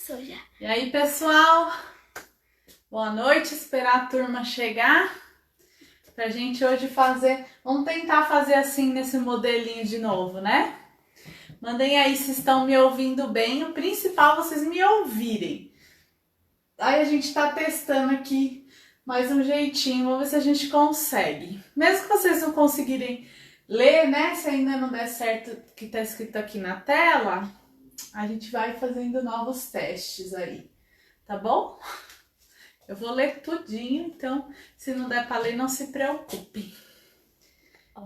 suja. E aí, pessoal? Boa noite, esperar a turma chegar pra gente hoje fazer... Vamos tentar fazer assim nesse modelinho de novo, né? Mandem aí se estão me ouvindo bem. O principal é vocês me ouvirem. Aí a gente tá testando aqui mais um jeitinho. Vamos ver se a gente consegue. Mesmo que vocês não conseguirem ler, né? Se ainda não der certo o que tá escrito aqui na tela, a gente vai fazendo novos testes aí, tá bom? Eu vou ler tudinho, então se não der pra ler, não se preocupem.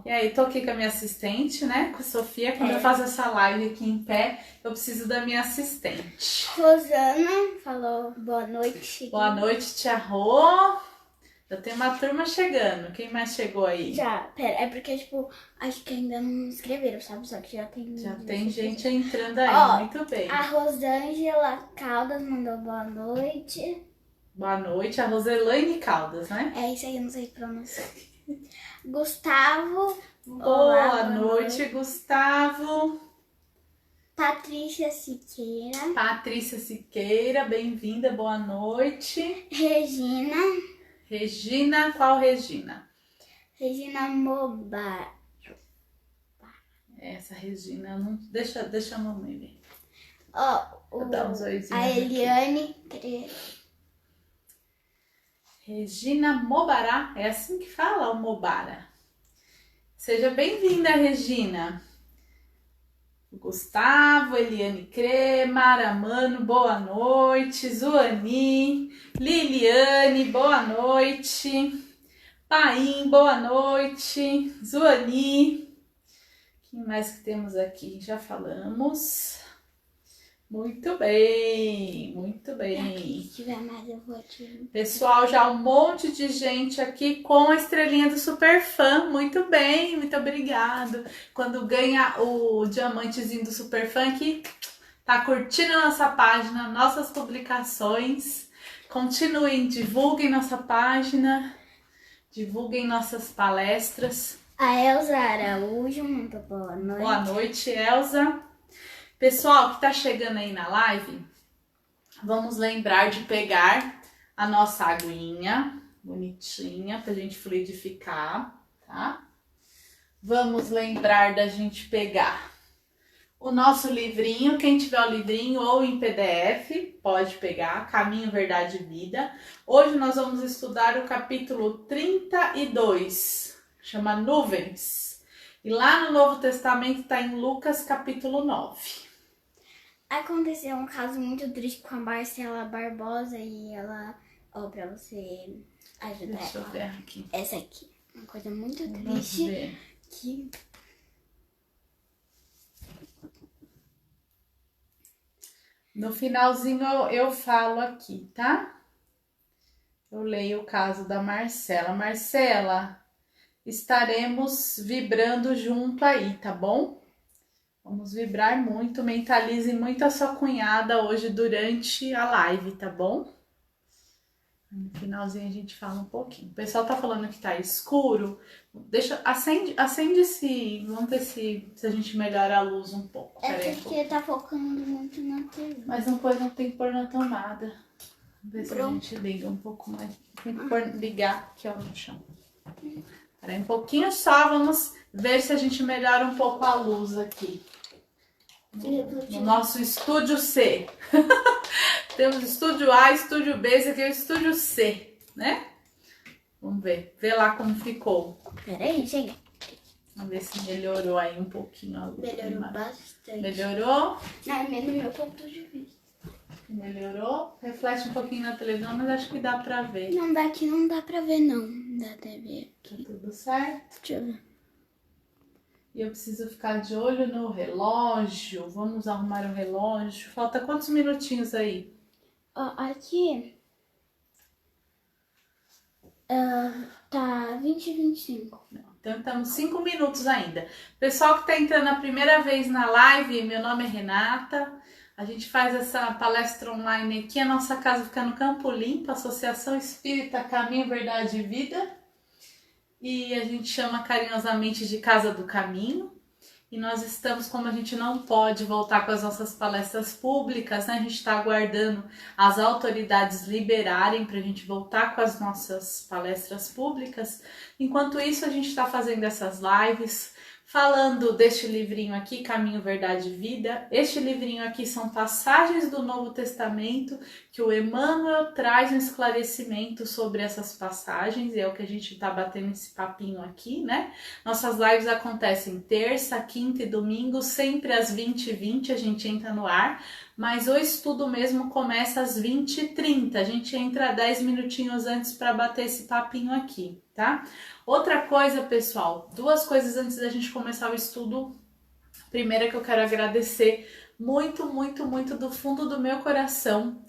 E aí, tô aqui com a minha assistente, né? Com a Sofia. Quando eu faço essa live aqui em pé, eu preciso da minha assistente. Rosana falou boa noite. Boa noite, tia Rô. Já tem uma turma chegando. Quem mais chegou aí? Já, pera, é porque, tipo, acho que ainda não escreveram, sabe? Só que já tem... Já tem gente entrando aí, Ó, muito bem. A Rosângela Caldas mandou boa noite. Boa noite, a Roselaine Caldas, né? É isso aí, eu não sei pronunciar. Gustavo. Boa noite, Gustavo. Patrícia Siqueira. Patrícia Siqueira, bem-vinda, boa noite. Regina. Regina, qual Regina? Regina Mobar. Essa Regina, não... deixa a mamãe ver. Ó, Vou dar uns oizinhos a Eliane. Regina Mobará, é assim que fala o Mobara? Seja bem-vinda, Regina. Gustavo, Eliane Crema, Aramano, boa noite. Zuani, Liliane, boa noite. Paim, boa noite. Zuani. Quem mais que temos aqui? Já falamos. Muito bem, muito bem. Se tiver mais, eu vou te... Pessoal, já um monte de gente aqui com a estrelinha do Superfã. Muito bem, muito obrigado. Quando ganha o diamantezinho do Superfã que tá curtindo a nossa página, nossas publicações. Continuem, divulguem nossa página, divulguem nossas palestras. A Elza Araújo, muito boa noite. Boa noite, Elza. Pessoal que tá chegando aí na live, vamos lembrar de pegar a nossa aguinha bonitinha pra gente fluidificar, tá? Vamos lembrar da gente pegar o nosso livrinho, quem tiver o livrinho ou em PDF, pode pegar, Caminho, Verdade e Vida. Hoje nós vamos estudar o capítulo 32, chama Nuvens. E lá no Novo Testamento tá em Lucas capítulo 9. Aconteceu um caso muito triste com a Marcela Barbosa e ela... Ó, pra você ajudar. Deixa eu ver aqui. Essa aqui. Uma coisa muito Vamos triste. ver. Que... No finalzinho eu falo aqui, tá? Eu leio o caso da Marcela. Marcela, estaremos vibrando junto aí, tá bom? Vamos vibrar muito, mentalize muito a sua cunhada hoje durante a live, tá bom? No finalzinho a gente fala um pouquinho. O pessoal tá falando que tá escuro. Acende esse... Vamos ver se a gente melhora a luz um pouco. É porque tá focando muito na TV. Mas não tem que pôr na tomada. Vamos ver se a gente liga um pouco mais. Tem que ligar aqui, ó, no chão. Espera aí um pouquinho só, vamos ver se a gente melhora um pouco a luz aqui. No nosso estúdio C. Temos estúdio A, estúdio B, esse aqui é o estúdio C, né? Vamos ver. Vê lá como ficou. Peraí, chega. Vamos ver se melhorou aí um pouquinho a luz. Melhorou bastante. Melhorou? Não, é menos meu ponto de vista. Melhorou? Reflete um pouquinho na televisão, mas acho que dá pra ver. Não, daqui não dá pra ver, não. Da TV Tá aqui. tudo certo? Deixa eu ver. E eu preciso ficar de olho no relógio. Vamos arrumar o relógio. Falta quantos minutinhos aí? Ó, aqui... tá 20 e 25. Então estamos 5 minutos ainda. Pessoal que está entrando a primeira vez na live, meu nome é Renata. A gente faz essa palestra online aqui. A nossa casa fica no Campo Limpo, Associação Espírita Caminho, Verdade e Vida. E a gente chama carinhosamente de Casa do Caminho. E nós estamos, como a gente não pode voltar com as nossas palestras públicas, né? A gente está aguardando as autoridades liberarem para a gente voltar com as nossas palestras públicas. Enquanto isso, a gente está fazendo essas lives, falando deste livrinho aqui, Caminho, Verdade e Vida. Este livrinho aqui são passagens do Novo Testamento que o Emmanuel traz um esclarecimento sobre essas passagens, e é o que a gente está batendo esse papinho aqui, né? Nossas lives acontecem terça, quinta e domingo, sempre às 20h20 a gente entra no ar, mas o estudo mesmo começa às 20h30, a gente entra 10 minutinhos antes para bater esse papinho aqui, tá? Outra coisa, pessoal, duas coisas antes da gente começar o estudo. Primeira, que eu quero agradecer muito, muito, muito do fundo do meu coração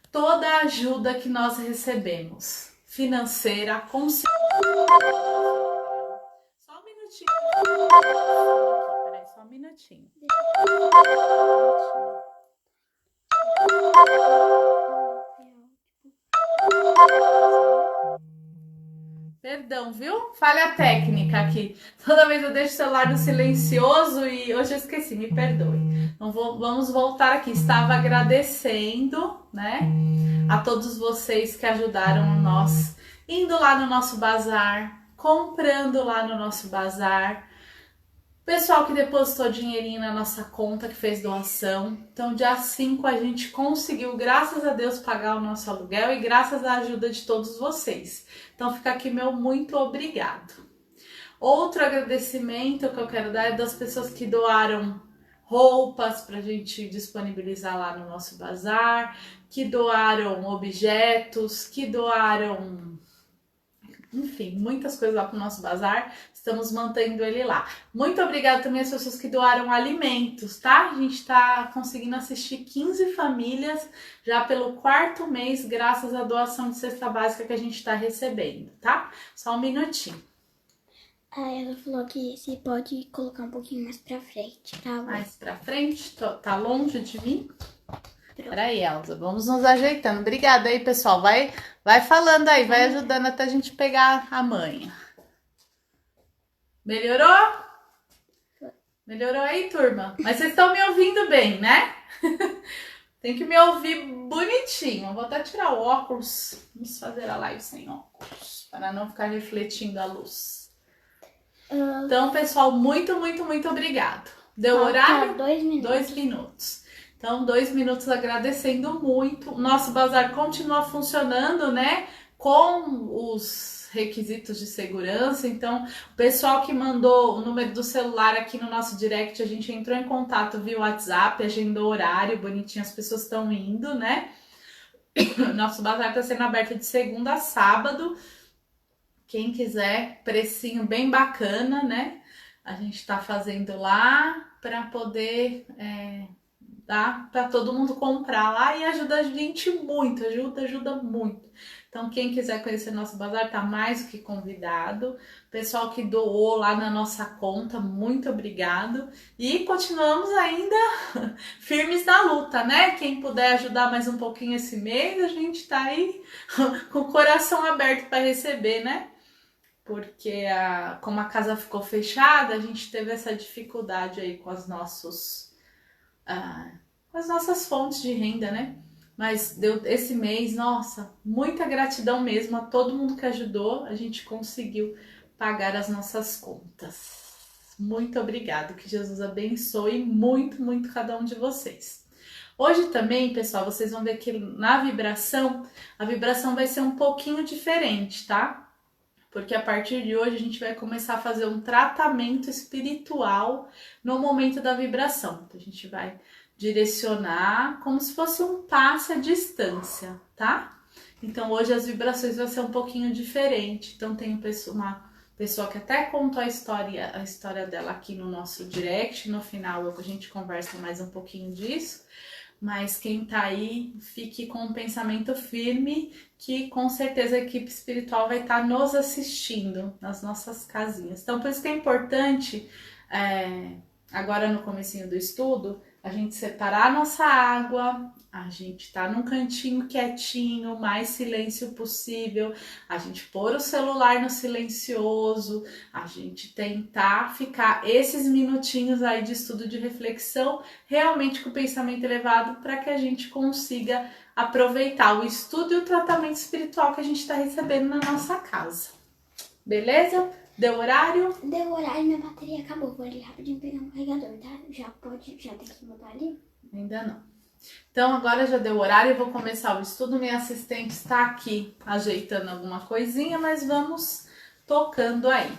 toda a ajuda que nós recebemos, financeira, consciente. Só um minutinho. Peraí, só um minutinho. Perdão, viu? Falha técnica aqui. Toda vez eu deixo o celular no silencioso e hoje eu esqueci, me perdoe. Então vamos voltar aqui. Estava agradecendo, né, a todos vocês que ajudaram nós, indo lá no nosso bazar, comprando lá no nosso bazar. Pessoal que depositou dinheirinho na nossa conta, que fez doação. Então, dia 5 a gente conseguiu, graças a Deus, pagar o nosso aluguel e graças à ajuda de todos vocês. Então, fica aqui meu muito obrigado. Outro agradecimento que eu quero dar é das pessoas que doaram roupas para a gente disponibilizar lá no nosso bazar, que doaram objetos, que doaram... enfim, muitas coisas lá para o nosso bazar, estamos mantendo ele lá. Muito obrigada também às pessoas que doaram alimentos, tá? A gente está conseguindo assistir 15 famílias já pelo 4º mês, graças à doação de cesta básica que a gente está recebendo, tá? Só um minutinho. Ela falou que se pode colocar um pouquinho mais pra frente, tá? Mais pra frente, tá longe de mim? Peraí, Elza, vamos nos ajeitando. Obrigada aí, pessoal. Vai falando aí, vai ajudando até a gente pegar a manha. Melhorou? Melhorou aí, turma? Mas vocês estão me ouvindo bem, né? Tem que me ouvir bonitinho. Eu vou até tirar o óculos. Vamos fazer a live sem óculos, para não ficar refletindo a luz. Então, pessoal, muito, muito, muito obrigado. Deu horário? 2 minutos. 2 minutos. Então, 2 minutos agradecendo muito. O nosso bazar continua funcionando, né? Com os requisitos de segurança. Então, o pessoal que mandou o número do celular aqui no nosso direct, a gente entrou em contato via WhatsApp, agendou horário, bonitinho, as pessoas estão indo, né? Nosso bazar está sendo aberto de segunda a sábado. Quem quiser, precinho bem bacana, né? A gente tá fazendo lá para poder dar para todo mundo comprar lá e ajuda a gente muito, ajuda muito. Então, quem quiser conhecer nosso bazar tá mais do que convidado. Pessoal que doou lá na nossa conta, muito obrigado. E continuamos ainda firmes na luta, né? Quem puder ajudar mais um pouquinho esse mês, a gente tá aí com o coração aberto para receber, né? Porque como a casa ficou fechada, a gente teve essa dificuldade aí com as nossas fontes de renda, né? Mas deu esse mês, nossa, muita gratidão mesmo a todo mundo que ajudou, a gente conseguiu pagar as nossas contas. Muito obrigado, que Jesus abençoe muito, muito cada um de vocês. Hoje também, pessoal, vocês vão ver que na vibração, a vibração vai ser um pouquinho diferente, tá? Porque a partir de hoje a gente vai começar a fazer um tratamento espiritual no momento da vibração. Então a gente vai direcionar como se fosse um passe à distância, tá? Então hoje as vibrações vão ser um pouquinho diferente. Então tem uma pessoa que até contou a história dela aqui no nosso direct. No final a gente conversa mais um pouquinho disso. Mas quem tá aí, fique com um pensamento firme que com certeza a equipe espiritual vai estar nos assistindo nas nossas casinhas. Então, por isso que é importante, agora no comecinho do estudo, a gente separar a nossa água, a gente tá num cantinho quietinho, mais silêncio possível, a gente pôr o celular no silencioso, a gente tentar ficar esses minutinhos aí de estudo, de reflexão, realmente com o pensamento elevado, para que a gente consiga aproveitar o estudo e o tratamento espiritual que a gente está recebendo na nossa casa. Beleza? Deu horário? Deu horário, minha bateria acabou. Vou ali rapidinho pegar um carregador, tá? Já tem que botar ali? Ainda não. Então agora já deu horário, eu vou começar o estudo. Minha assistente está aqui ajeitando alguma coisinha, mas vamos tocando aí.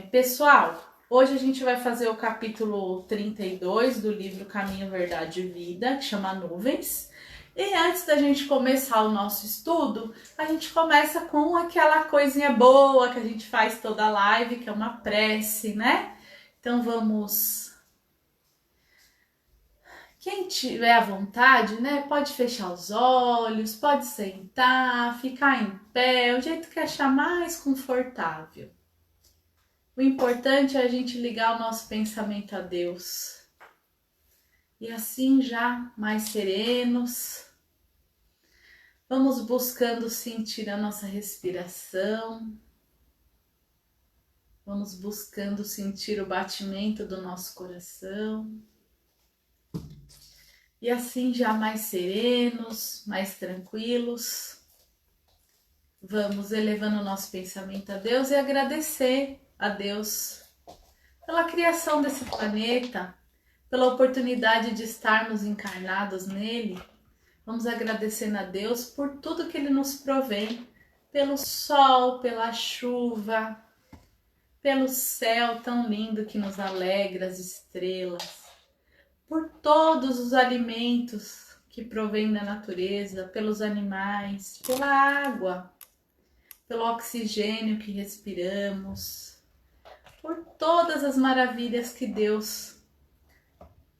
Pessoal, hoje a gente vai fazer o capítulo 32 do livro Caminho, Verdade e Vida, que chama Nuvens. E antes da gente começar o nosso estudo, a gente começa com aquela coisinha boa que a gente faz toda a live, que é uma prece, né? Então vamos... Quem tiver à vontade, né, pode fechar os olhos, pode sentar, ficar em pé, o jeito que achar mais confortável. O importante é a gente ligar o nosso pensamento a Deus. E assim já mais serenos, vamos buscando sentir a nossa respiração. Vamos buscando sentir o batimento do nosso coração. E assim já mais serenos, mais tranquilos, vamos elevando o nosso pensamento a Deus e agradecer a Deus pela criação desse planeta, pela oportunidade de estarmos encarnados nele. Vamos agradecendo a Deus por tudo que Ele nos provém, pelo sol, pela chuva, pelo céu tão lindo que nos alegra, as estrelas, por todos os alimentos que provêm da natureza, pelos animais, pela água, pelo oxigênio que respiramos, por todas as maravilhas que Deus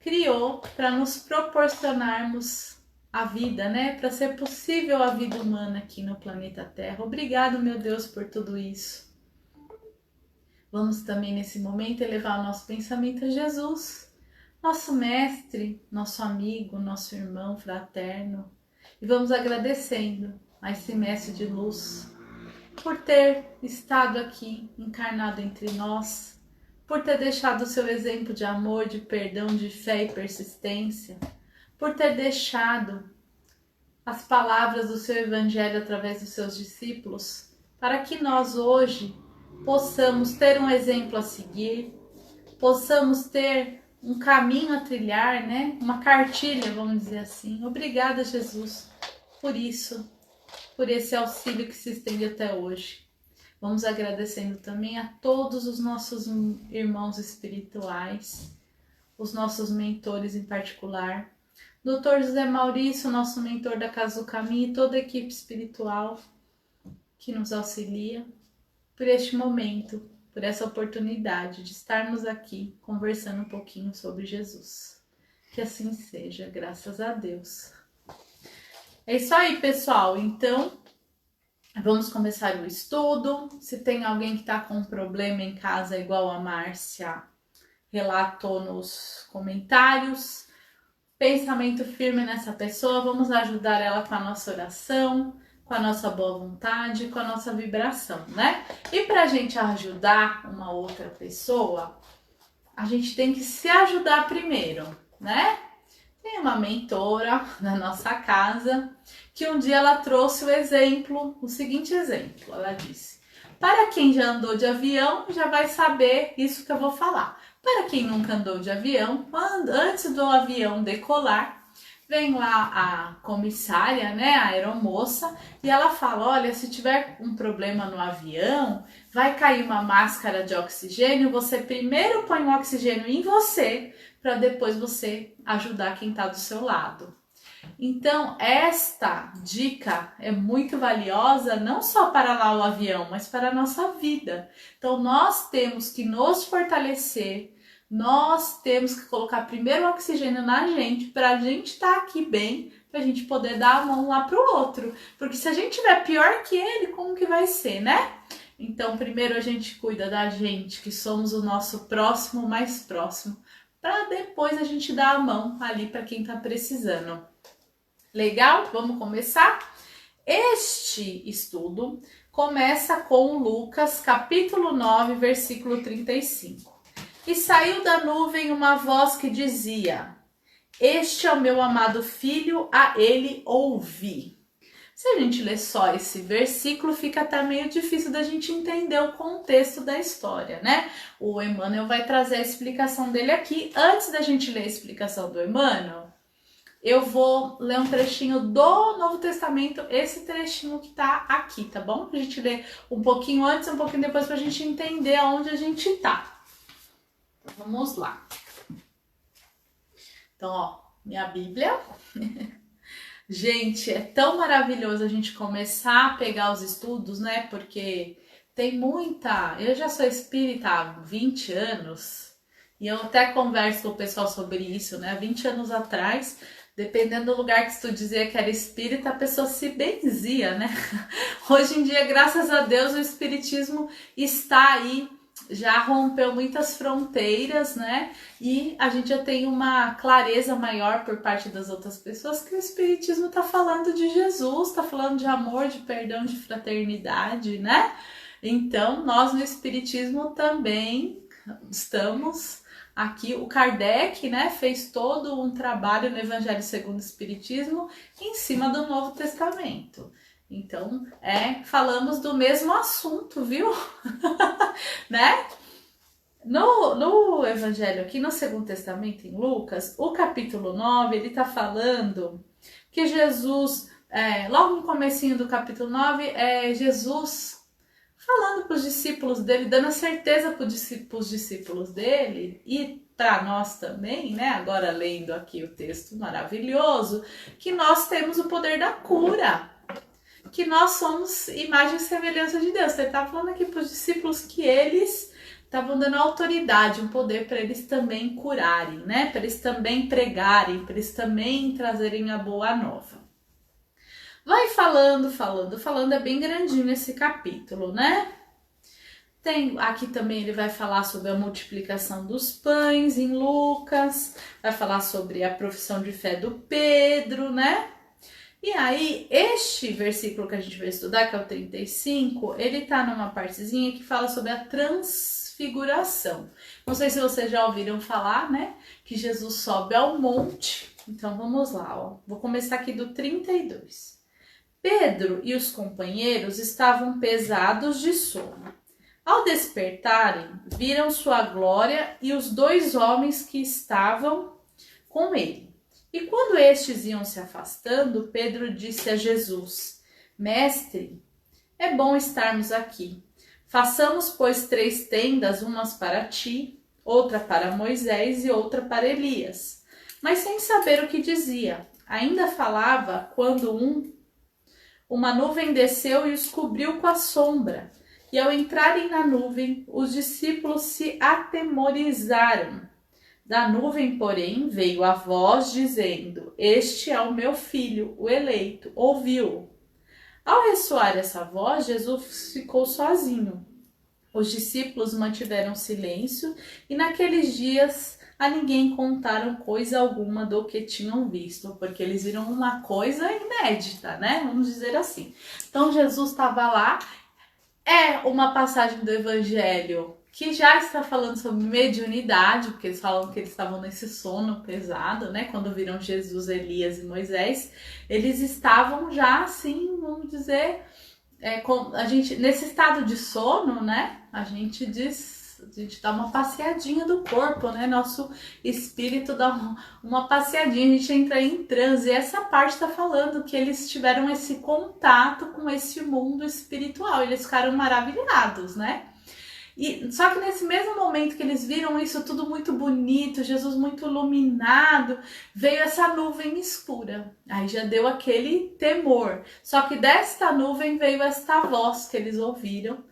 criou para nos proporcionarmos a vida, né? Para ser possível a vida humana aqui no planeta Terra. Obrigado, meu Deus, por tudo isso. Vamos também nesse momento elevar o nosso pensamento a Jesus, nosso mestre, nosso amigo, nosso irmão fraterno, e vamos agradecendo a esse mestre de luz por ter estado aqui encarnado entre nós, por ter deixado o seu exemplo de amor, de perdão, de fé e persistência, por ter deixado as palavras do seu evangelho através dos seus discípulos, para que nós hoje possamos ter um exemplo a seguir, possamos ter um caminho a trilhar, né? Uma cartilha, vamos dizer assim. Obrigada, Jesus, por isso, por esse auxílio que se estende até hoje. Vamos agradecendo também a todos os nossos irmãos espirituais, os nossos mentores em particular, Dr. José Maurício, nosso mentor da Casa do Caminho, e toda a equipe espiritual que nos auxilia por este momento, por essa oportunidade de estarmos aqui conversando um pouquinho sobre Jesus. Que assim seja, graças a Deus. É isso aí, pessoal. Então, vamos começar o estudo. Se tem alguém que está com um problema em casa, igual a Márcia relatou nos comentários, pensamento firme nessa pessoa, vamos ajudar ela com a nossa oração, com a nossa boa vontade, com a nossa vibração, né? E pra gente ajudar uma outra pessoa, a gente tem que se ajudar primeiro, né? Tem uma mentora na nossa casa que um dia ela trouxe o seguinte exemplo, ela disse: para quem já andou de avião, já vai saber isso que eu vou falar. Para quem nunca andou de avião, antes do avião decolar, vem lá a comissária, né, a aeromoça, e ela fala: olha, se tiver um problema no avião, vai cair uma máscara de oxigênio, você primeiro põe o oxigênio em você, para depois você ajudar quem está do seu lado. Então, esta dica é muito valiosa, não só para lá o avião, mas para a nossa vida. Então, nós temos que nos fortalecer, nós temos que colocar primeiro o oxigênio na gente, para a gente estar aqui bem, para a gente poder dar a mão lá para o outro. Porque se a gente tiver pior que ele, como que vai ser, né? Então, primeiro a gente cuida da gente, que somos o nosso próximo mais próximo, para depois a gente dar a mão ali para quem está precisando. Legal? Vamos começar? Este estudo começa com Lucas, capítulo 9, versículo 35. E saiu da nuvem uma voz que dizia: Este é o meu amado filho, a ele ouvi. Se a gente ler só esse versículo, fica até meio difícil da gente entender o contexto da história, né? O Emmanuel vai trazer a explicação dele aqui. Antes da gente ler a explicação do Emmanuel, eu vou ler um trechinho do Novo Testamento, esse trechinho que tá aqui, tá bom? A gente lê um pouquinho antes e um pouquinho depois pra gente entender aonde a gente tá. Então, vamos lá. Então, ó, minha Bíblia. Gente, é tão maravilhoso a gente começar a pegar os estudos, né? Porque tem muita... Eu já sou espírita há 20 anos e eu até converso com o pessoal sobre isso, né? 20 anos atrás, dependendo do lugar que tu dizia que era espírita, a pessoa se benzia, né? Hoje em dia, graças a Deus, o espiritismo está aí, já rompeu muitas fronteiras, né? E a gente já tem uma clareza maior por parte das outras pessoas que o espiritismo está falando de Jesus, está falando de amor, de perdão, de fraternidade, né? Então, nós no espiritismo também estamos aqui. O Kardec, né, fez todo um trabalho no Evangelho segundo o Espiritismo em cima do Novo Testamento. Então, falamos do mesmo assunto, viu? Né? No Evangelho aqui, no Segundo Testamento, em Lucas, o capítulo 9, ele tá falando que Jesus, logo no comecinho do capítulo 9, Jesus falando para os discípulos dele, dando a certeza para os discípulos dele e para nós também, né? Agora lendo aqui o texto maravilhoso, que nós temos o poder da cura, que nós somos imagem e semelhança de Deus. Ele estava falando aqui para os discípulos que eles estavam dando autoridade, um poder para eles também curarem, né? Para eles também pregarem, para eles também trazerem a boa nova. Vai falando, é bem grandinho esse capítulo, né? Aqui também ele vai falar sobre a multiplicação dos pães em Lucas, vai falar sobre a profissão de fé do Pedro, né? E aí, este versículo que a gente vai estudar, que é o 35, ele tá numa partezinha que fala sobre a transfiguração. Não sei se vocês já ouviram falar, né? Que Jesus sobe ao monte. Então, vamos lá, ó. Vou começar aqui do 32. Pedro e os companheiros estavam pesados de sono. Ao despertarem, viram sua glória e os 2 homens que estavam com ele. E quando estes iam se afastando, Pedro disse a Jesus: Mestre, é bom estarmos aqui. Façamos, pois, 3 tendas, umas para ti, outra para Moisés e outra para Elias. Mas sem saber o que dizia. Ainda falava quando uma nuvem desceu e os cobriu com a sombra. E ao entrarem na nuvem, os discípulos se atemorizaram. Da nuvem, porém, veio a voz dizendo: Este é o meu filho, o eleito, ouviu-o. Ao ressoar essa voz, Jesus ficou sozinho. Os discípulos mantiveram silêncio e naqueles dias a ninguém contaram coisa alguma do que tinham visto, porque eles viram uma coisa inédita, né? Vamos dizer assim. Então Jesus estava lá. É uma passagem do Evangelho que já está falando sobre mediunidade, porque eles falam que eles estavam nesse sono pesado, né? Quando viram Jesus, Elias e Moisés, eles estavam já assim, vamos dizer, nesse estado de sono, né? A gente dá uma passeadinha do corpo, né? Nosso espírito dá uma passeadinha, a gente entra em transe. E essa parte está falando que eles tiveram esse contato com esse mundo espiritual. Eles ficaram maravilhados, né? Só que nesse mesmo momento que eles viram isso tudo muito bonito, Jesus muito iluminado, veio essa nuvem escura. Aí já deu aquele temor. Só que desta nuvem veio esta voz que eles ouviram,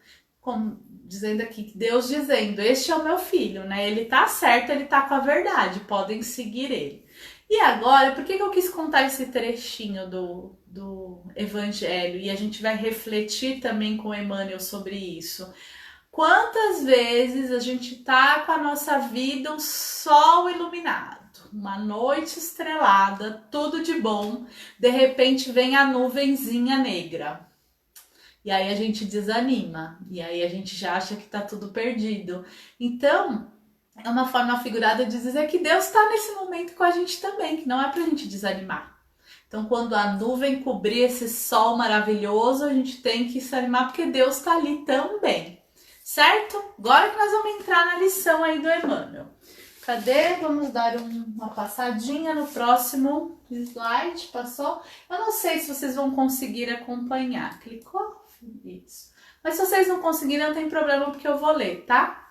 dizendo aqui, Deus dizendo: Este é o meu filho, né? Ele tá certo, ele tá com a verdade, podem seguir ele. E agora, por que eu quis contar esse trechinho do Evangelho? E a gente vai refletir também com Emmanuel sobre isso. Quantas vezes a gente tá com a nossa vida um sol iluminado, uma noite estrelada, tudo de bom, de repente vem a nuvenzinha negra. E aí a gente desanima, e aí a gente já acha que tá tudo perdido. Então, é uma forma figurada de dizer que Deus está nesse momento com a gente também, que não é pra gente desanimar. Então, quando a nuvem cobrir esse sol maravilhoso, a gente tem que se animar porque Deus está ali também. Certo? Agora que nós vamos entrar na lição aí do Emmanuel. Cadê? Vamos dar uma passadinha no próximo slide. Passou? Eu não sei se vocês vão conseguir acompanhar. Clicou? Isso. Mas se vocês não conseguirem, não tem problema porque eu vou ler, tá?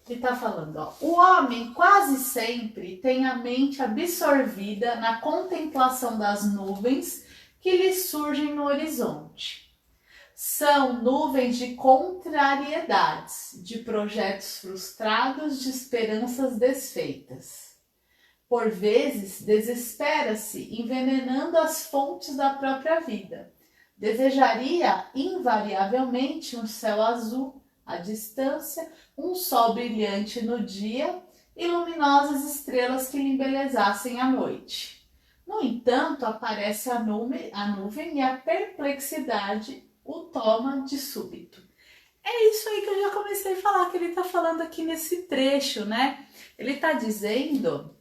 Ele tá falando, ó. O homem quase sempre tem a mente absorvida na contemplação das nuvens que lhe surgem no horizonte. São nuvens de contrariedades, de projetos frustrados, de esperanças desfeitas. Por vezes, desespera-se, envenenando as fontes da própria vida. Desejaria, invariavelmente, um céu azul, à distância, um sol brilhante no dia e luminosas estrelas que lhe embelezassem a noite. No entanto, aparece a nuvem e a perplexidade o toma de súbito. É isso aí que eu já comecei a falar, que ele está falando aqui nesse trecho, né? Ele está dizendo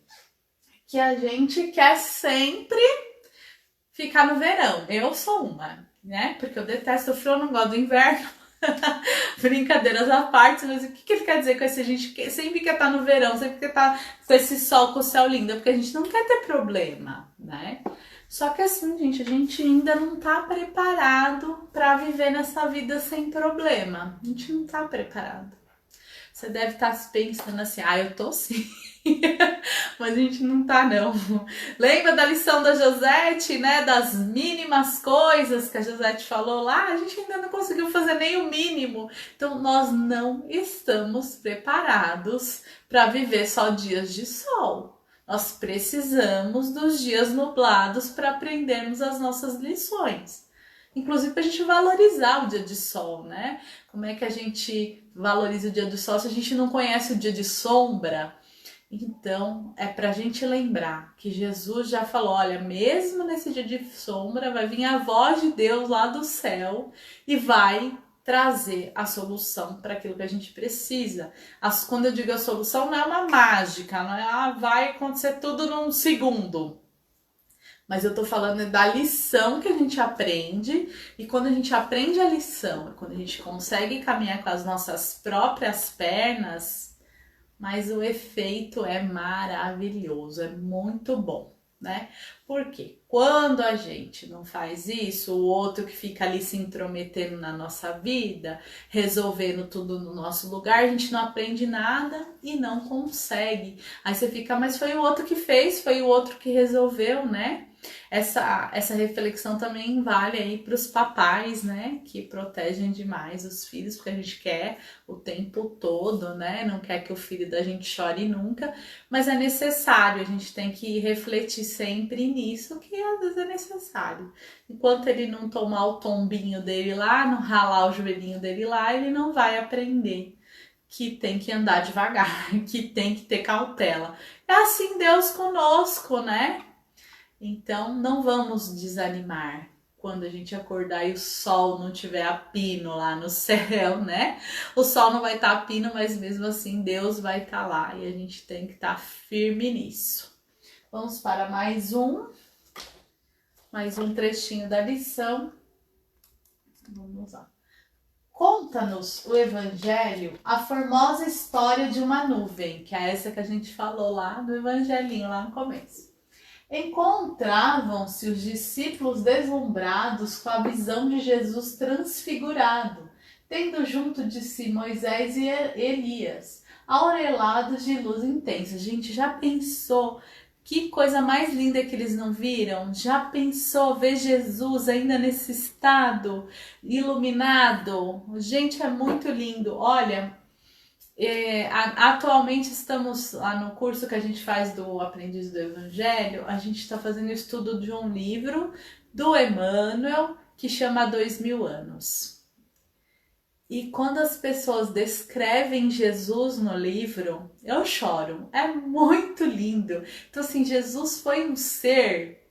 que a gente quer sempre ficar no verão. Eu sou uma, né? Porque eu detesto o frio, eu não gosto do inverno. Brincadeiras à parte, mas o que ele quer dizer com esse? A gente sempre quer estar no verão, sempre quer estar com esse sol, com o céu lindo, porque a gente não quer ter problema, né? Só que assim, gente, a gente ainda não tá preparado para viver nessa vida sem problema. A gente não tá preparado. Você deve estar se pensando assim, eu tô sim. Mas a gente não tá, não. Lembra da lição da Josete, né? Das mínimas coisas que a Josete falou lá? A gente ainda não conseguiu fazer nem o mínimo. Então, nós não estamos preparados para viver só dias de sol. Nós precisamos dos dias nublados para aprendermos as nossas lições. Inclusive para a gente valorizar o dia de sol, né? Como é que a gente valoriza o dia do sol se a gente não conhece o dia de sombra? Então, é para a gente lembrar que Jesus já falou, olha, mesmo nesse dia de sombra vai vir a voz de Deus lá do céu e vai trazer a solução para aquilo que a gente precisa. Quando eu digo a solução, não é uma mágica, não é vai acontecer tudo num segundo. Mas eu tô falando da lição que a gente aprende, e quando a gente aprende a lição, quando a gente consegue caminhar com as nossas próprias pernas, mas o efeito é maravilhoso, é muito bom, né? Porque quando a gente não faz isso, o outro que fica ali se intrometendo na nossa vida, resolvendo tudo no nosso lugar, a gente não aprende nada e não consegue. Aí você fica, mas foi o outro que fez, foi o outro que resolveu, né? Essa reflexão também vale aí para os papais, né, que protegem demais os filhos, porque a gente quer o tempo todo, né, não quer que o filho da gente chore nunca, mas é necessário, a gente tem que refletir sempre nisso, que às vezes é necessário. Enquanto ele não tomar o tombinho dele lá, não ralar o joelhinho dele lá, ele não vai aprender que tem que andar devagar, que tem que ter cautela. É assim Deus conosco, né? Então, não vamos desanimar quando a gente acordar e o sol não tiver a pino lá no céu, né? O sol não vai estar a pino, mas mesmo assim Deus vai estar lá e a gente tem que estar firme nisso. Vamos para mais um trechinho da lição. Vamos lá. Conta-nos o Evangelho a formosa história de uma nuvem, que é essa que a gente falou lá no Evangelinho, lá no começo. Encontravam-se os discípulos deslumbrados com a visão de Jesus transfigurado, tendo junto de si Moisés e Elias, aurelados de luz intensa. Gente, já pensou que coisa mais linda que eles não viram? Já pensou ver Jesus ainda nesse estado iluminado? Gente, é muito lindo. Olha, atualmente estamos lá no curso que a gente faz do Aprendiz do Evangelho, a gente está fazendo estudo de um livro do Emmanuel que chama 2000 anos. E quando as pessoas descrevem Jesus no livro, eu choro. É muito lindo. Então, assim, Jesus foi um ser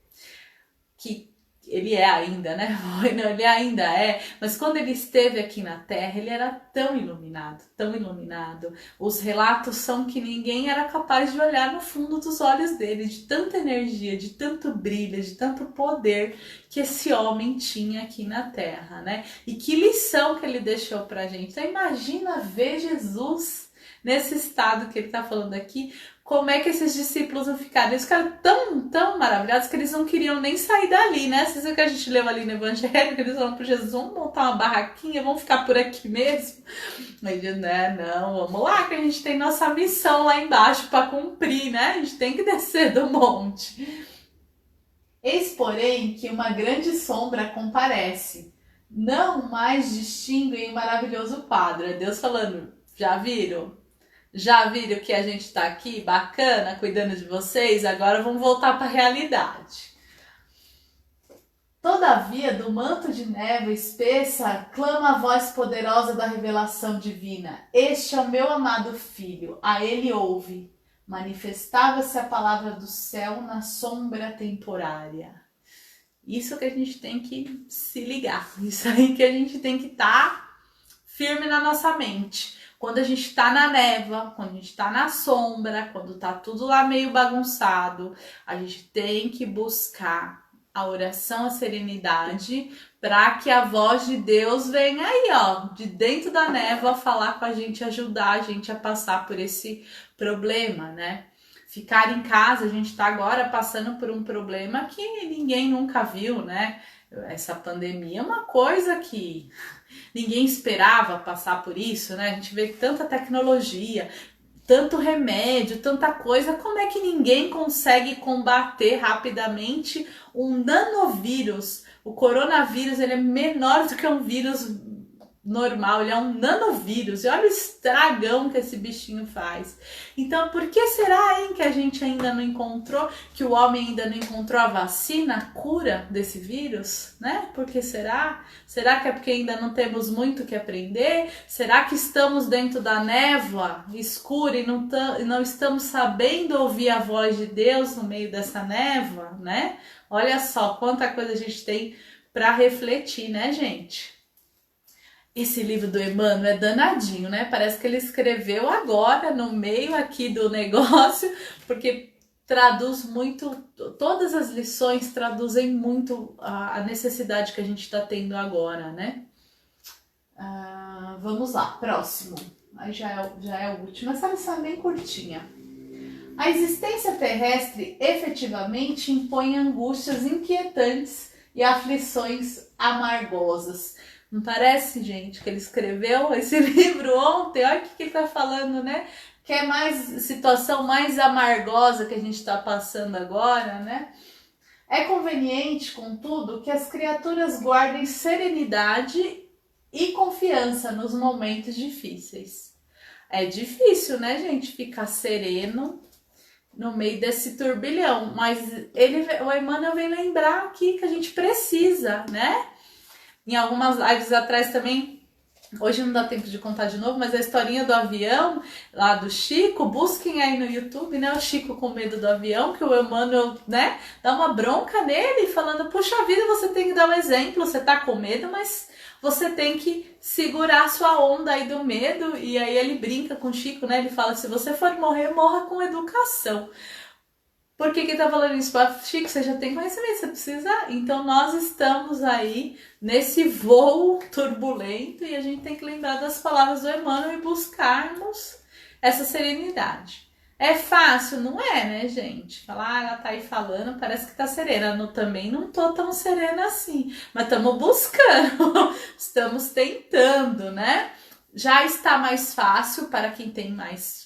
que ele é ainda, né? Ele ainda é, mas quando ele esteve aqui na Terra, ele era tão iluminado, tão iluminado. Os relatos são que ninguém era capaz de olhar no fundo dos olhos dele, de tanta energia, de tanto brilho, de tanto poder que esse homem tinha aqui na Terra, né? E que lição que ele deixou pra gente. Então imagina ver Jesus nesse estado que ele tá falando aqui. Como é que esses discípulos não ficaram? Eles ficaram tão maravilhados que eles não queriam nem sair dali, né? Vocês viram que a gente leu ali no Evangelho, que eles falaram para Jesus, vamos montar uma barraquinha, vamos ficar por aqui mesmo? Mas né, não, vamos lá que a gente tem nossa missão lá embaixo para cumprir, né? A gente tem que descer do monte. Eis, porém, que uma grande sombra comparece. Não mais distinguem o maravilhoso quadro. É Deus falando, já viram? Já viram que a gente tá aqui bacana, cuidando de vocês? Agora vamos voltar para a realidade. Todavia, do manto de névoa espessa, clama a voz poderosa da revelação divina. Este é o meu amado filho, a ele ouve. Manifestava-se a palavra do céu na sombra temporária. Isso que a gente tem que se ligar. Isso aí que a gente tem que estar firme na nossa mente. Quando a gente tá na névoa, quando a gente tá na sombra, quando tá tudo lá meio bagunçado, a gente tem que buscar a oração, a serenidade, para que a voz de Deus venha aí, ó, de dentro da névoa falar com a gente, ajudar a gente a passar por esse problema, né? Ficar em casa, a gente tá agora passando por um problema que ninguém nunca viu, né? Essa pandemia é uma coisa que ninguém esperava passar por isso, né? A gente vê tanta tecnologia, tanto remédio, tanta coisa. Como é que ninguém consegue combater rapidamente um nanovírus? O coronavírus, ele é menor do que um vírus normal, ele é um nanovírus. E olha o estragão que esse bichinho faz. Então, por que será, hein, que a gente ainda não encontrou, que o homem ainda não encontrou a vacina, a cura desse vírus, né? Por que será? Será que é porque ainda não temos muito o que aprender? Será que estamos dentro da névoa escura e não estamos sabendo ouvir a voz de Deus no meio dessa névoa, né? Olha só quanta coisa a gente tem para refletir, né, gente? Esse livro do Emmanuel é danadinho, né? Parece que ele escreveu agora, no meio aqui do negócio, porque traduz muito, todas as lições traduzem muito a necessidade que a gente está tendo agora, né? Vamos lá, próximo. Aí já é o último. Essa lição é bem curtinha. A existência terrestre efetivamente impõe angústias inquietantes e aflições amargosas. Não parece, gente, que ele escreveu esse livro ontem? Olha o que ele tá falando, né? Que é mais situação mais amargosa que a gente está passando agora, né? É conveniente, contudo, que as criaturas guardem serenidade e confiança nos momentos difíceis. É difícil, né, gente, ficar sereno no meio desse turbilhão, mas o Emmanuel vem lembrar aqui que a gente precisa, né? Em algumas lives atrás também, hoje não dá tempo de contar de novo, mas a historinha do avião, lá do Chico, busquem aí no YouTube, né, o Chico com medo do avião, que o Emmanuel, né, dá uma bronca nele, falando, puxa vida, você tem que dar um exemplo, você tá com medo, mas você tem que segurar sua onda aí do medo. E aí ele brinca com o Chico, né, ele fala, se você for morrer, morra com educação. Por que tá falando isso? Chico, você já tem conhecimento, você precisa... Então nós estamos aí nesse voo turbulento e a gente tem que lembrar das palavras do Emmanuel e buscarmos essa serenidade. É fácil? Não é, né, gente? Falar, ela tá aí falando, parece que tá serena. Eu também não tô tão serena assim, mas estamos buscando, estamos tentando, né? Já está mais fácil para quem tem mais...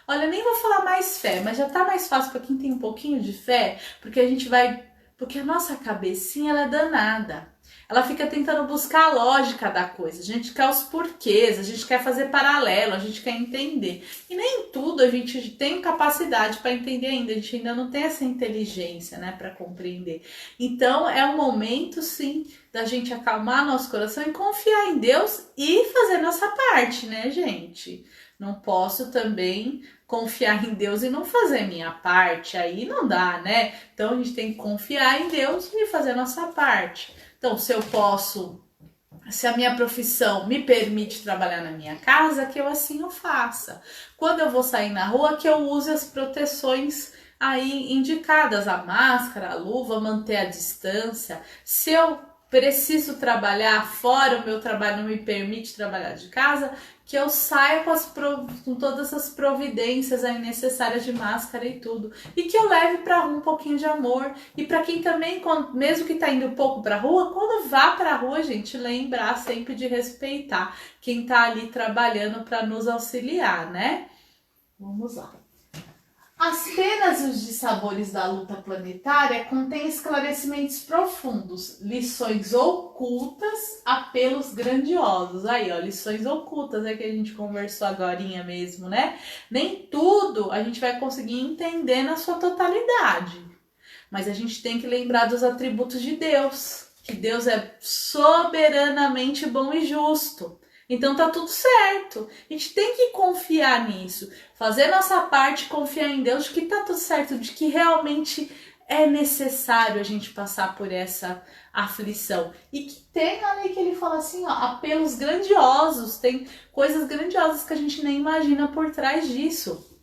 Olha, nem vou falar mais fé, mas já tá mais fácil para quem tem um pouquinho de fé, porque a gente vai... Porque a nossa cabecinha, ela é danada. Ela fica tentando buscar a lógica da coisa, a gente quer os porquês, a gente quer fazer paralelo, a gente quer entender. E nem tudo a gente tem capacidade para entender ainda, a gente ainda não tem essa inteligência, né, para compreender. Então é um momento, sim, da gente acalmar nosso coração e confiar em Deus e fazer nossa parte, né, gente? Não posso também confiar em Deus e não fazer minha parte, aí não dá, né? Então a gente tem que confiar em Deus e fazer a nossa parte. Então, se a minha profissão me permite trabalhar na minha casa, que eu assim o faça. Quando eu vou sair na rua, que eu use as proteções aí indicadas, a máscara, a luva, manter a distância. Se eu preciso trabalhar fora, o meu trabalho não me permite trabalhar de casa, que eu saia com todas as providências aí necessárias de máscara e tudo. E que eu leve para rua um pouquinho de amor. E para quem também, mesmo que tá indo pouco para rua, quando vá para rua, gente, lembrar sempre de respeitar quem tá ali trabalhando para nos auxiliar, né? Vamos lá. As penas e os dissabores da luta planetária contêm esclarecimentos profundos, lições ocultas, apelos grandiosos. Aí, ó, lições ocultas é que a gente conversou agorinha mesmo, né? Nem tudo a gente vai conseguir entender na sua totalidade, mas a gente tem que lembrar dos atributos de Deus, que Deus é soberanamente bom e justo. Então tá tudo certo. A gente tem que confiar nisso. Fazer nossa parte, confiar em Deus de que tá tudo certo, de que realmente é necessário a gente passar por essa aflição. E que tem ali que ele fala assim, ó, apelos grandiosos, tem coisas grandiosas que a gente nem imagina por trás disso.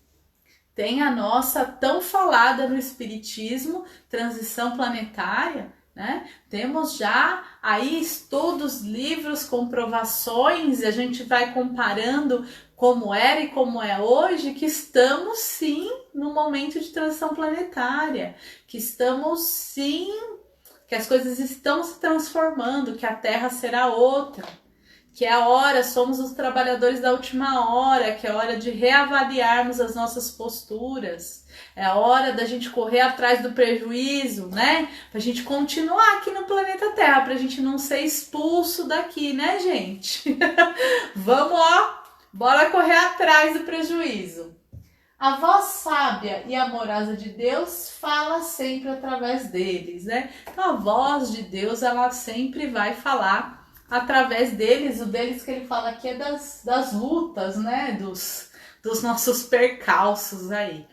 Tem a nossa tão falada no Espiritismo, transição planetária, né? Temos já aí estudos, livros, comprovações, e a gente vai comparando como era e como é hoje, que estamos sim no momento de transição planetária, que estamos sim, que as coisas estão se transformando, que a Terra será outra, que é a hora, somos os trabalhadores da última hora, que é a hora de reavaliarmos as nossas posturas, é a hora da gente correr atrás do prejuízo, né? Pra gente continuar aqui no planeta Terra, pra gente não ser expulso daqui, né, gente? Vamos, ó, bora correr atrás do prejuízo. A voz sábia e amorosa de Deus fala sempre através deles, né? Então a voz de Deus, ela sempre vai falar através deles. O deles que ele fala aqui é das lutas, né? Dos nossos percalços aí.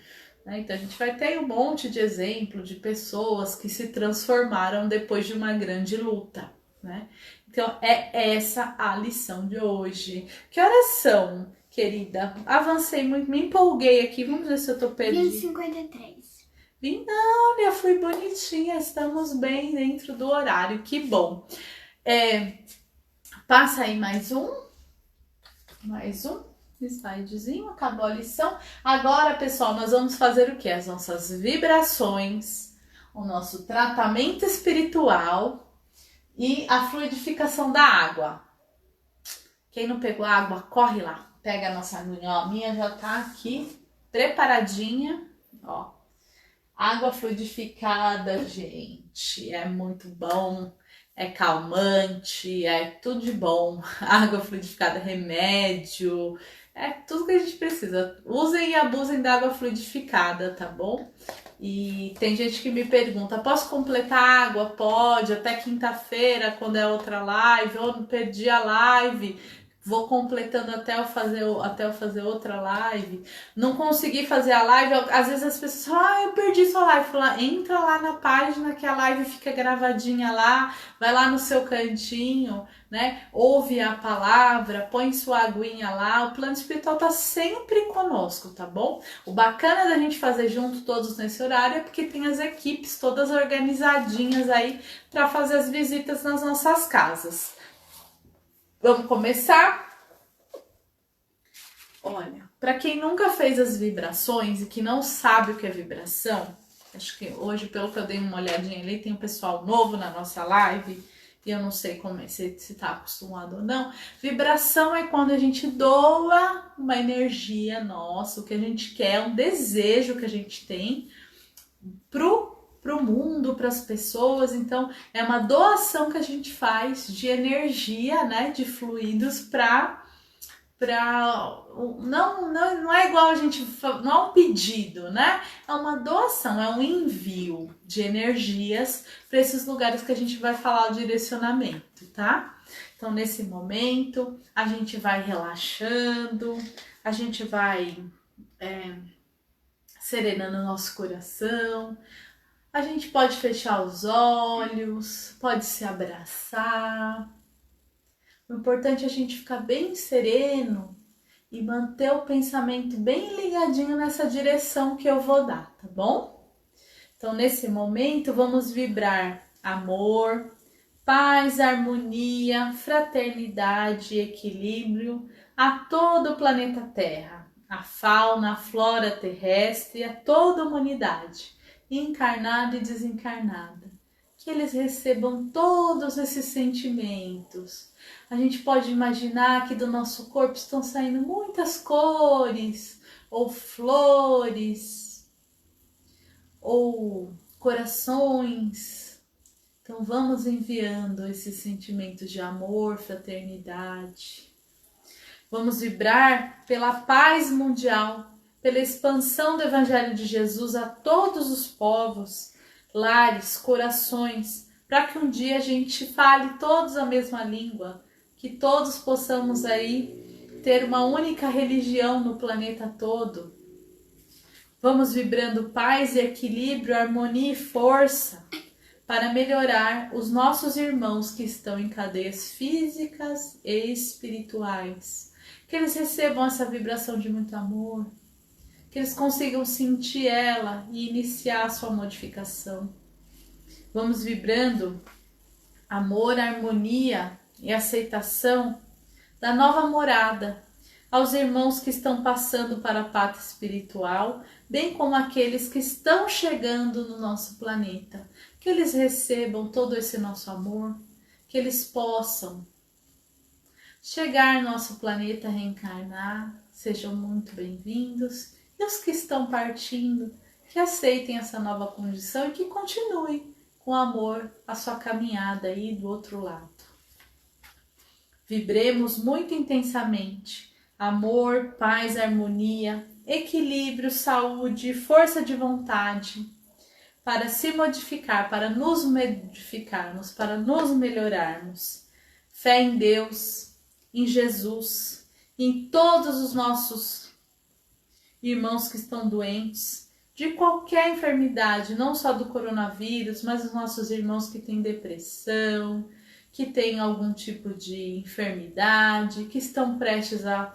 Então a gente vai ter um monte de exemplo de pessoas que se transformaram depois de uma grande luta, né? Então é essa a lição de hoje. Que horas são, querida? Avancei muito, me empolguei aqui. Vamos ver se eu tô perdida. 20h53. Olha, fui bonitinha. Estamos bem dentro do horário. Que bom. Passa aí mais um slidezinho, acabou a lição. Agora, pessoal, nós vamos fazer o que? As nossas vibrações, o nosso tratamento espiritual e a fluidificação da água. Quem não pegou a água, corre lá, pega a nossa aguinha, ó, a minha já tá aqui preparadinha, ó. Água fluidificada, gente, é muito bom. É calmante, é tudo de bom. Água fluidificada, remédio, é tudo que a gente precisa. Usem e abusem da água fluidificada, tá bom? E tem gente que me pergunta, posso completar água? Pode, até quinta-feira, quando é outra live, ou perdi a live, vou completando até eu fazer outra live. Não consegui fazer a live, às vezes as pessoas falam, eu perdi sua live. Fala, entra lá na página que a live fica gravadinha lá, vai lá no seu cantinho, né? Ouve a palavra, põe sua aguinha lá. O plano espiritual tá sempre conosco, tá bom? O bacana da gente fazer junto todos nesse horário é porque tem as equipes todas organizadinhas aí para fazer as visitas nas nossas casas. Vamos começar? Olha, para quem nunca fez as vibrações e que não sabe o que é vibração, acho que hoje, pelo que eu dei uma olhadinha ali, tem um pessoal novo na nossa live e eu não sei como é, se tá acostumado ou não. Vibração é quando a gente doa uma energia nossa, o que a gente quer, um desejo que a gente tem pro mundo, para as pessoas. Então, é uma doação que a gente faz de energia, né, de fluidos não é igual a gente, não é um pedido, né? É uma doação, é um envio de energias para esses lugares que a gente vai falar o direcionamento, tá? Então, nesse momento, a gente vai relaxando, a gente vai serenando o nosso coração. A gente pode fechar os olhos, pode se abraçar. O importante é a gente ficar bem sereno e manter o pensamento bem ligadinho nessa direção que eu vou dar, tá bom? Então, nesse momento, vamos vibrar amor, paz, harmonia, fraternidade e equilíbrio a todo o planeta Terra, a fauna, a flora terrestre, a toda a humanidade, encarnada e desencarnada. Que eles recebam todos esses sentimentos. A gente pode imaginar que do nosso corpo estão saindo muitas cores, ou flores, ou corações. Então vamos enviando esses sentimentos de amor, fraternidade. Vamos vibrar pela paz mundial, pela expansão do Evangelho de Jesus a todos os povos, lares, corações, para que um dia a gente fale todos a mesma língua, que todos possamos aí ter uma única religião no planeta todo. Vamos vibrando paz e equilíbrio, harmonia e força para melhorar os nossos irmãos que estão em cadeias físicas e espirituais. Que eles recebam essa vibração de muito amor, que eles consigam sentir ela e iniciar a sua modificação. Vamos vibrando amor, harmonia e aceitação da nova morada aos irmãos que estão passando para a pátria espiritual, bem como aqueles que estão chegando no nosso planeta. Que eles recebam todo esse nosso amor, que eles possam chegar no nosso planeta, reencarnar, sejam muito bem-vindos. E os que estão partindo, que aceitem essa nova condição e que continuem com amor a sua caminhada aí do outro lado. Vibremos muito intensamente amor, paz, harmonia, equilíbrio, saúde, força de vontade para se modificar, para nos modificarmos, para nos melhorarmos. Fé em Deus, em Jesus, em todos os nossos irmãos que estão doentes, de qualquer enfermidade, não só do coronavírus, mas os nossos irmãos que têm depressão, que têm algum tipo de enfermidade, que estão prestes a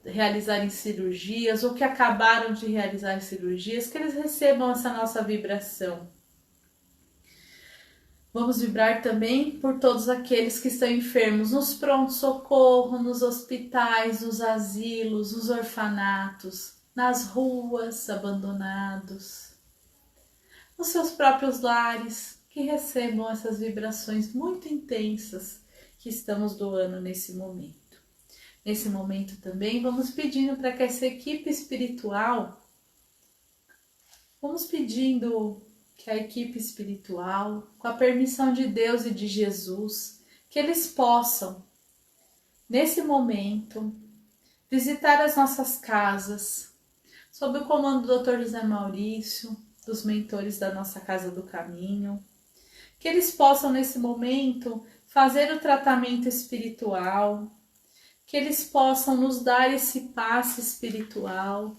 realizarem cirurgias ou que acabaram de realizar cirurgias, que eles recebam essa nossa vibração. Vamos vibrar também por todos aqueles que estão enfermos nos pronto-socorro, nos hospitais, nos asilos, nos orfanatos, nas ruas, abandonados, nos seus próprios lares, que recebam essas vibrações muito intensas que estamos doando nesse momento. Nesse momento também vamos pedindo para que essa equipe espiritual, vamos pedindo que a equipe espiritual, com a permissão de Deus e de Jesus, que eles possam, nesse momento, visitar as nossas casas, sob o comando do Dr. José Maurício, dos mentores da nossa Casa do Caminho, que eles possam, nesse momento, fazer o tratamento espiritual, que eles possam nos dar esse passe espiritual,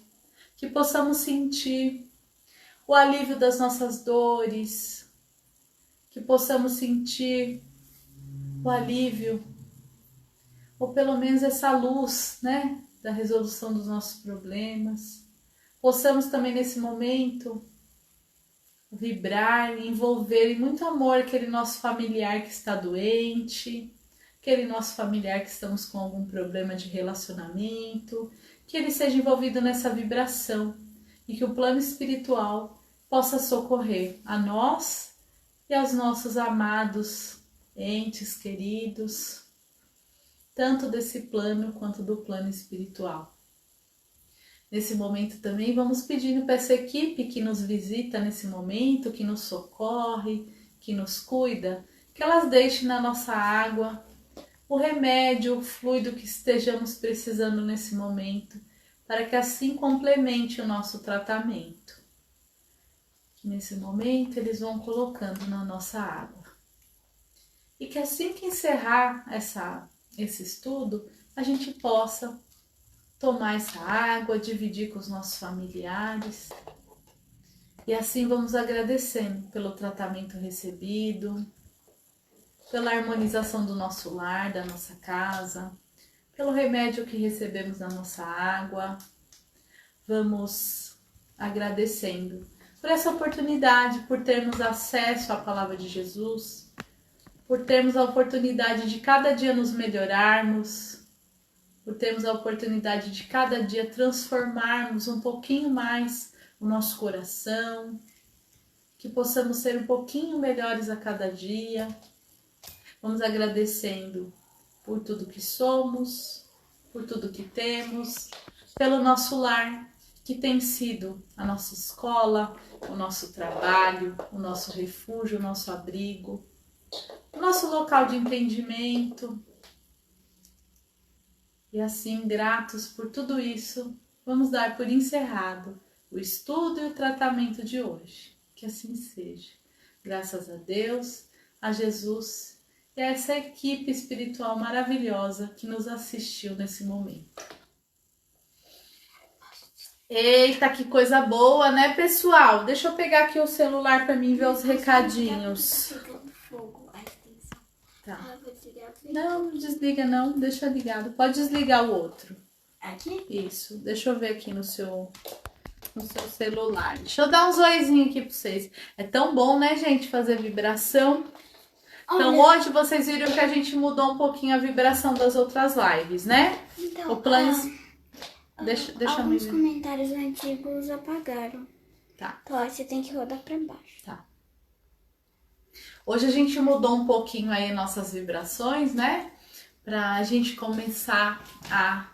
que possamos sentir o alívio das nossas dores, que possamos sentir o alívio, ou pelo menos essa luz, né, da resolução dos nossos problemas. Possamos também nesse momento vibrar e envolver em muito amor aquele nosso familiar que está doente, aquele nosso familiar que estamos com algum problema de relacionamento, que ele seja envolvido nessa vibração e que o plano espiritual possa socorrer a nós e aos nossos amados entes queridos, tanto desse plano quanto do plano espiritual. Nesse momento também, vamos pedindo para essa equipe que nos visita nesse momento, que nos socorre, que nos cuida, que elas deixem na nossa água o remédio, o fluido que estejamos precisando nesse momento, para que assim complemente o nosso tratamento. Que nesse momento eles vão colocando na nossa água. E que assim que encerrar esse estudo, a gente possa tomar essa água, dividir com os nossos familiares. E assim vamos agradecendo pelo tratamento recebido, pela harmonização do nosso lar, da nossa casa, pelo remédio que recebemos na nossa água. Vamos agradecendo por essa oportunidade, por termos acesso à palavra de Jesus, por termos a oportunidade de cada dia nos melhorarmos, por termos a oportunidade de cada dia transformarmos um pouquinho mais o nosso coração, que possamos ser um pouquinho melhores a cada dia. Vamos agradecendo por tudo que somos, por tudo que temos, pelo nosso lar, que tem sido a nossa escola, o nosso trabalho, o nosso refúgio, o nosso abrigo, o nosso local de entendimento. E assim, gratos por tudo isso, vamos dar por encerrado o estudo e o tratamento de hoje. Que assim seja. Graças a Deus, a Jesus e a essa equipe espiritual maravilhosa que nos assistiu nesse momento. Eita, que coisa boa, né, pessoal? Deixa eu pegar aqui o celular para mim ver os recadinhos. Tá. Não, não desliga não, deixa ligado. Pode desligar o outro. Aqui? Isso, deixa eu ver aqui no seu celular. Deixa eu dar um zoizinho aqui pra vocês. É tão bom, né, gente, fazer vibração. Então, hoje vocês viram que a gente mudou um pouquinho a vibração das outras lives, né? Então, O plano... Deixa alguns eu ver. comentários antigos apagaram. Tá. Então, você tem que rodar pra baixo. Tá. Hoje a gente mudou um pouquinho aí nossas vibrações, né? Pra gente começar a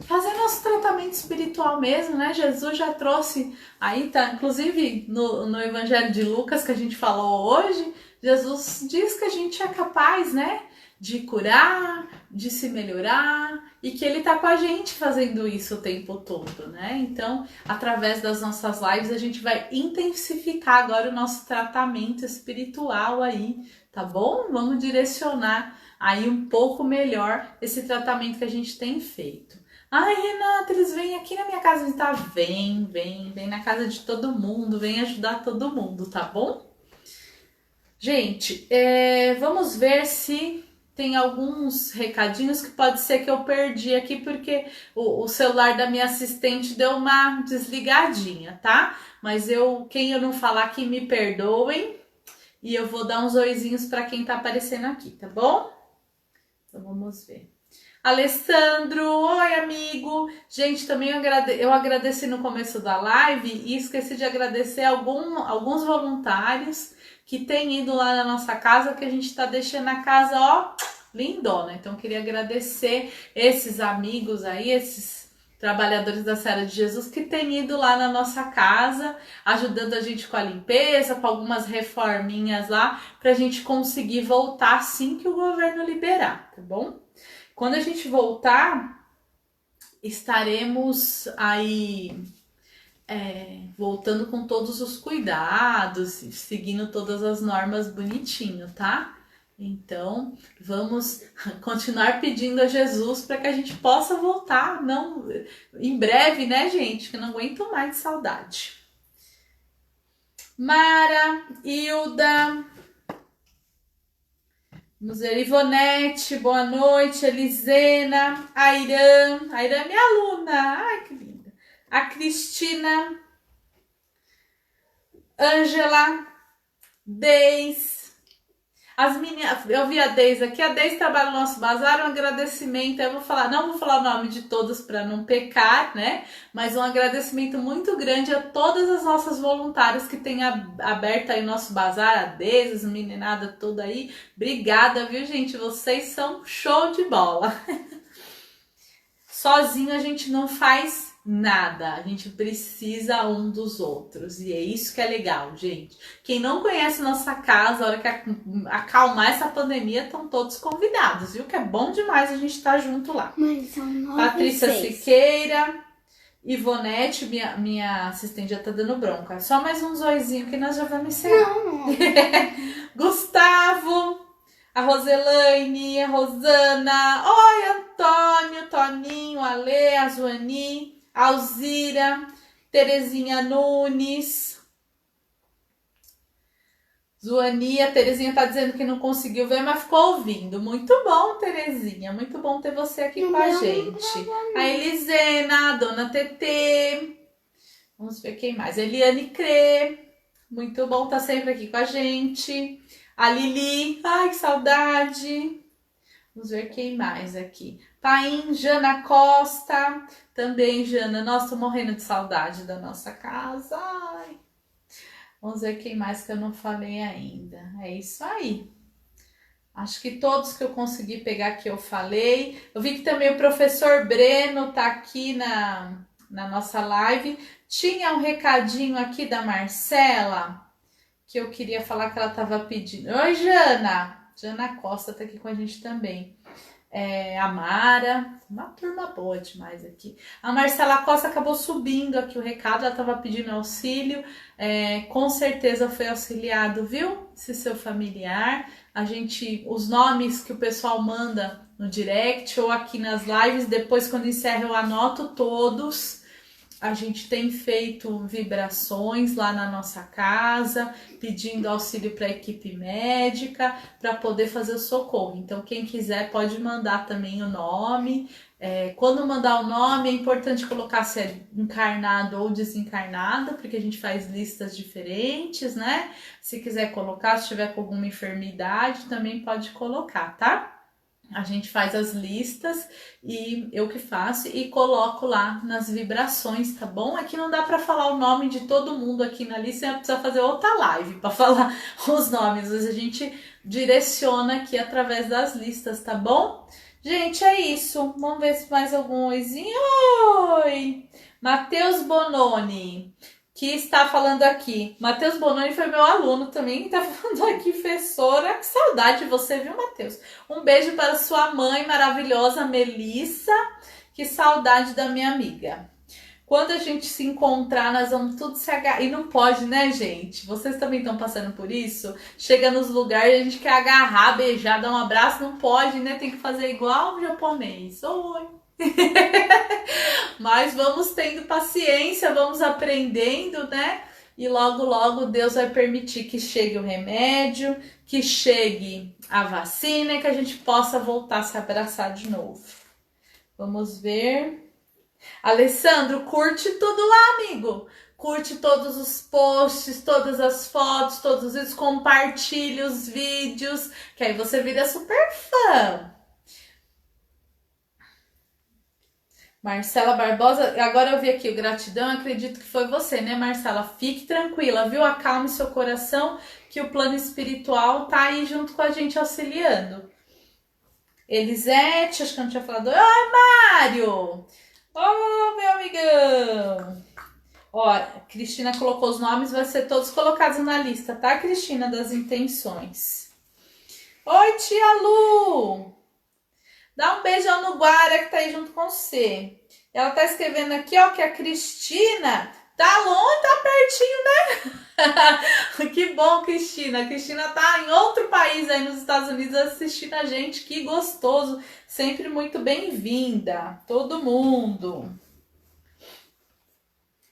fazer nosso tratamento espiritual mesmo, né? Jesus já trouxe aí, tá? Inclusive no Evangelho de Lucas que a gente falou hoje, Jesus diz que a gente é capaz, né? De curar, de se melhorar e que ele tá com a gente fazendo isso o tempo todo, né? Então, através das nossas lives, a gente vai intensificar agora o nosso tratamento espiritual aí, tá bom? Vamos direcionar aí um pouco melhor esse tratamento que a gente tem feito. Ai, Renata, eles vêm aqui na minha casa, tá? Vem na casa de todo mundo, vem ajudar todo mundo, tá bom? Gente, vamos ver se tem alguns recadinhos que pode ser que eu perdi aqui, porque o celular da minha assistente deu uma desligadinha, tá? Mas quem eu não falar aqui, me perdoem. E eu vou dar uns oizinhos para quem tá aparecendo aqui, tá bom? Então vamos ver. Alessandro, oi amigo. Gente, também eu agradeci no começo da live e esqueci de agradecer alguns voluntários que tem ido lá na nossa casa, que a gente tá deixando a casa, ó, lindona. Então, queria agradecer esses amigos aí, esses trabalhadores da Seara de Jesus que têm ido lá na nossa casa, ajudando a gente com a limpeza, com algumas reforminhas lá, pra gente conseguir voltar assim que o governo liberar, tá bom? Quando a gente voltar, estaremos aí... voltando com todos os cuidados, seguindo todas as normas bonitinho, tá? Então, vamos continuar pedindo a Jesus para que a gente possa voltar, não em breve, né, gente? Que eu não aguento mais de saudade. Mara, Hilda, vamos ver, Ivonete, boa noite, Elisena, Airan é minha aluna, ai que linda. A Cristina, Ângela, Deis, as meninas, eu vi a Deis aqui, a Deis trabalha no nosso bazar, um agradecimento, não vou falar o nome de todas para não pecar, né? Mas um agradecimento muito grande a todas as nossas voluntárias que têm aberto aí o nosso bazar, a Deis, as meninadas toda aí, obrigada, viu gente? Vocês são show de bola. Sozinho a gente não faz nada. A gente precisa um dos outros. E é isso que é legal, gente. Quem não conhece nossa casa, a hora que acalmar essa pandemia, estão todos convidados, viu? Que é bom demais a gente estar junto lá. Mãe, são 9 Patrícia 6. Siqueira, Ivonete, minha assistente já tá dando bronca. Só mais um zoizinho que nós já vamos encerrar. Não. Gustavo, a Roselaine, a Rosana, oi, Antônio, Toninho, Ale, a Zoani, a Alzira, Terezinha Nunes. Zoani, a Terezinha tá dizendo que não conseguiu ver, mas ficou ouvindo. Muito bom, Terezinha. Muito bom ter você aqui com a gente. A Elisena, a Dona Tetê. Vamos ver quem mais. Eliane Crê. Muito bom estar sempre aqui com a gente. A Lili. Ai, que saudade. Vamos ver quem mais aqui. Paim, Jana Costa. Também, Jana. Nossa, tô morrendo de saudade da nossa casa. Ai. Vamos ver quem mais que eu não falei ainda. É isso aí. Acho que todos que eu consegui pegar aqui eu falei. Eu vi que também o professor Breno tá aqui na nossa live. Tinha um recadinho aqui da Marcela que eu queria falar que ela tava pedindo. Oi, Jana! Jana Costa tá aqui com a gente também. A Mara, uma turma boa demais aqui. A Marcela Costa acabou subindo aqui o recado, ela estava pedindo auxílio, com certeza foi auxiliado, viu? Se seu familiar, os nomes que o pessoal manda no direct ou aqui nas lives, depois quando encerra eu anoto todos. A gente tem feito vibrações lá na nossa casa, pedindo auxílio para a equipe médica, para poder fazer o socorro. Então, quem quiser pode mandar também o nome. Quando mandar o nome, é importante colocar se é encarnado ou desencarnado, porque a gente faz listas diferentes, né? Se quiser colocar, se tiver com alguma enfermidade, também pode colocar, tá? A gente faz as listas e eu que faço e coloco lá nas vibrações, tá bom? Aqui não dá para falar o nome de todo mundo aqui na lista, precisa fazer outra live para falar os nomes. Às vezes a gente direciona aqui através das listas, tá bom? Gente, é isso. Vamos ver se mais algum oizinho. Oi! Matheus Bononi, que está falando aqui. Matheus Bononi foi meu aluno também, está falando aqui, professora. Que saudade de você, viu, Matheus? Um beijo para sua mãe maravilhosa, Melissa. Que saudade da minha amiga. Quando a gente se encontrar, nós vamos tudo se agarrar. E não pode, né, gente? Vocês também estão passando por isso? Chega nos lugares, a gente quer agarrar, beijar, dar um abraço. Não pode, né? Tem que fazer igual o japonês. Oi! Mas vamos tendo paciência, vamos aprendendo, né? E logo, logo Deus vai permitir que chegue o remédio, que chegue a vacina e que a gente possa voltar a se abraçar de novo. Vamos ver. Alessandro, curte tudo lá, amigo. Curte todos os posts, todas as fotos, todos os vídeos, compartilhe os vídeos, que aí você vira super fã. Marcela Barbosa, agora eu vi aqui o gratidão, acredito que foi você, né, Marcela? Fique tranquila, viu? Acalme seu coração, que o plano espiritual tá aí junto com a gente auxiliando. Elisete, acho que eu não tinha falado. Oi, Mário! Oh, meu amigão! Ó, Cristina colocou os nomes, vai ser todos colocados na lista, tá, Cristina, das intenções. Oi, tia Lu! Dá um beijão no Guara que tá aí junto com você. Ela tá escrevendo aqui, ó, que a Cristina tá longe, tá pertinho, né? Que bom, Cristina. A Cristina tá em outro país aí nos Estados Unidos assistindo a gente. Que gostoso. Sempre muito bem-vinda. Todo mundo.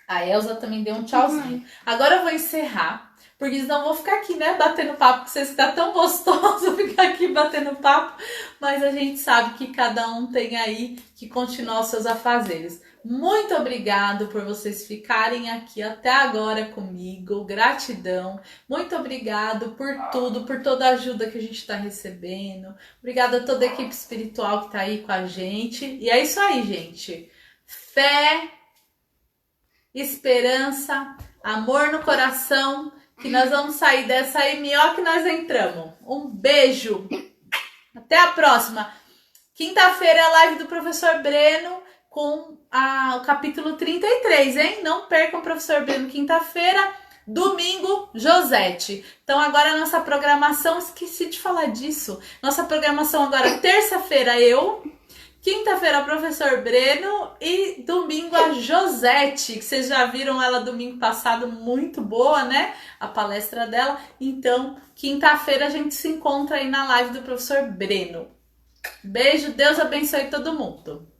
A Elza também deu um tchauzinho. Agora eu vou encerrar. Porque senão eu vou ficar aqui, né, batendo papo com vocês, que tá tão gostoso ficar aqui batendo papo, mas a gente sabe que cada um tem aí que continuar os seus afazeres. Muito obrigado por vocês ficarem aqui até agora comigo, gratidão. Muito obrigado por tudo, por toda a ajuda que a gente está recebendo. Obrigada a toda a equipe espiritual que tá aí com a gente. E é isso aí, gente. Fé, esperança, amor no coração, que nós vamos sair dessa aí melhor que nós entramos. Um beijo. Até a próxima. Quinta-feira é a live do professor Breno com o capítulo 33, hein? Não percam, professor Breno, quinta-feira, domingo, Josete. Então agora a nossa programação, esqueci de falar disso, nossa programação agora, terça-feira eu, quinta-feira o professor Breno e domingo a Josete, que vocês já viram ela domingo passado, muito boa, né? A palestra dela. Então, quinta-feira a gente se encontra aí na live do professor Breno. Beijo, Deus abençoe todo mundo.